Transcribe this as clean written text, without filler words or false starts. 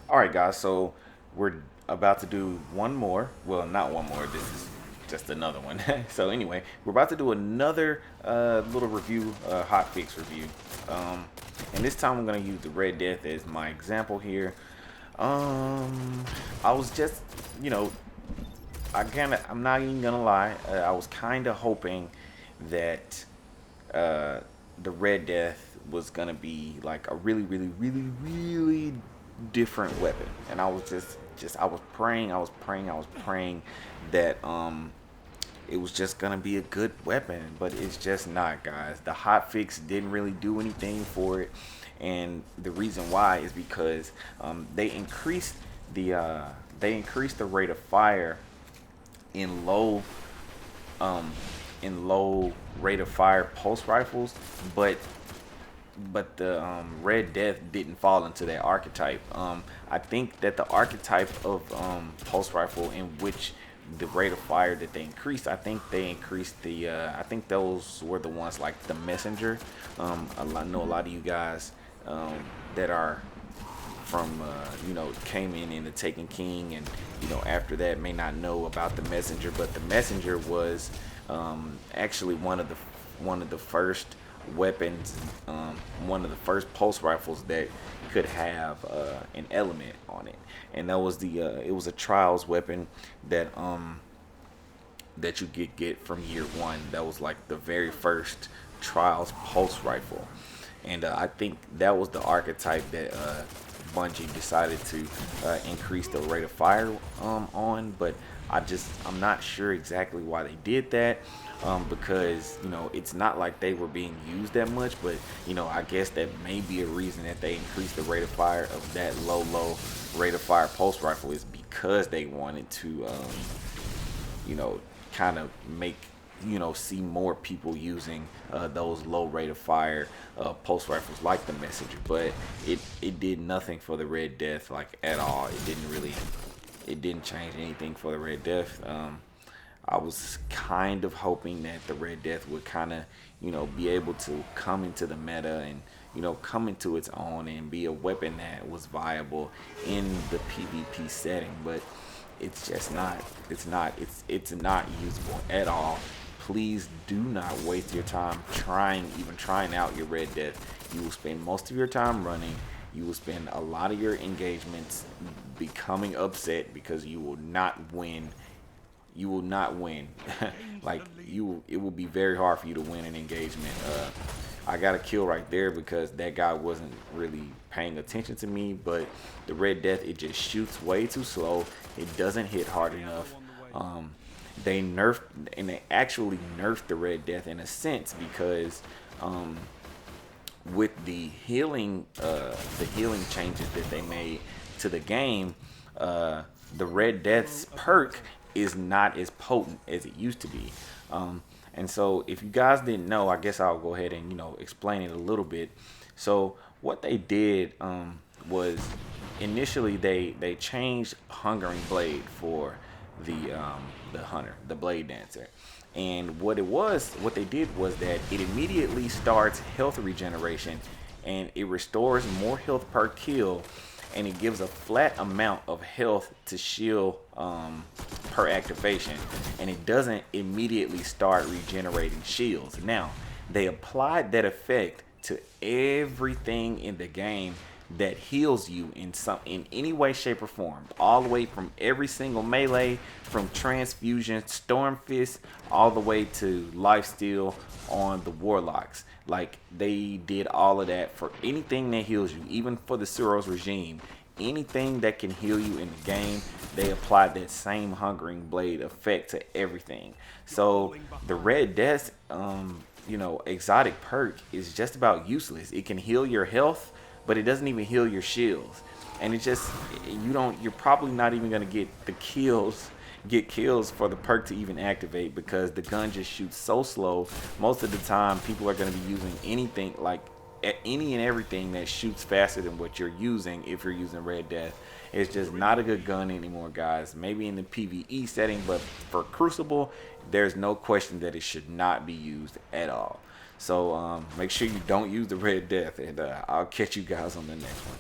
All right, guys. So we're about to do one more. Well, not one more. This is just another one. So anyway, we're about to do another little review, hot fix review. Um, and this time I'm gonna use the Red Death as my example here. I was just, you know, I'm not even gonna lie. I was kind of hoping that uh, the Red Death was gonna be like a really, really, really, really different weapon, and I was I was praying, I was praying that it was just gonna be a good weapon, but it's just not, guys. The hot fix didn't really do anything for it, and the reason why is because they increased the rate of fire in low um, rate of fire pulse rifles, but the Red Death didn't fall into that archetype. I think that the archetype of pulse rifle in which the rate of fire that they increased, I think they increased the. I think those were the ones like the messenger. I know a lot of you guys that are from came in the Taken King, and after that may not know about the messenger, but the messenger was actually one of the first weapons, one of the first pulse rifles that could have an element on it, and that was the it was a trials weapon that that you get from year one. That was like the very first trials pulse rifle, and I think that was the archetype that Bungie decided to increase the rate of fire on. But I'm not sure exactly why they did that, because it's not like they were being used that much. But I guess that may be a reason that they increased the rate of fire of that low rate of fire pulse rifle, is because they wanted to kind of make see more people using those low rate of fire pulse rifles like the messenger. But it did nothing for the Red Death, like, at all. It didn't change anything for the Red Death. I was kind of hoping that the Red Death would kind of be able to come into the meta and come into its own and be a weapon that was viable in the PvP setting. But it's just not. It's not usable at all. Please do not waste your time even trying out your Red Death. You will spend most of your time running. You will spend a lot of your engagements becoming upset because you will not win. You will not win. It will be very hard for you to win an engagement. I got a kill right there because that guy wasn't really paying attention to me. But the Red Death, it just shoots way too slow. It doesn't hit hard enough. They nerfed, and they actually nerfed the Red Death in a sense, because with the healing changes that they made to the game, the Red Death's perk is not as potent as it used to be. And so, if you guys didn't know, I guess I'll go ahead and explain it a little bit. So what they did was, initially they changed Hungering Blade for the hunter, the blade dancer. And what they did was that it immediately starts health regeneration, and it restores more health per kill, and it gives a flat amount of health to shield per activation, and it doesn't immediately start regenerating shields. Now, they applied that effect to everything in the game that heals you in any way, shape, or form, all the way from every single melee, from transfusion, storm fist, all the way to lifesteal on the warlocks. Like, they did all of that for anything that heals you, even for the Suros regime. Anything that can heal you in the game, they applied that same Hungering Blade effect to everything. So the Red Death exotic perk is just about useless. It can heal your health, but it doesn't even heal your shields. And it just, you're probably not even gonna get kills for the perk to even activate, because the gun just shoots so slow. Most of the time people are gonna be using anything, like any and everything that shoots faster than what you're using. If you're using Red Death, it's just not a good gun anymore, guys. Maybe in the PvE setting, but for Crucible, there's no question that it should not be used at all. So make sure you don't use the Red Death, and I'll catch you guys on the next one.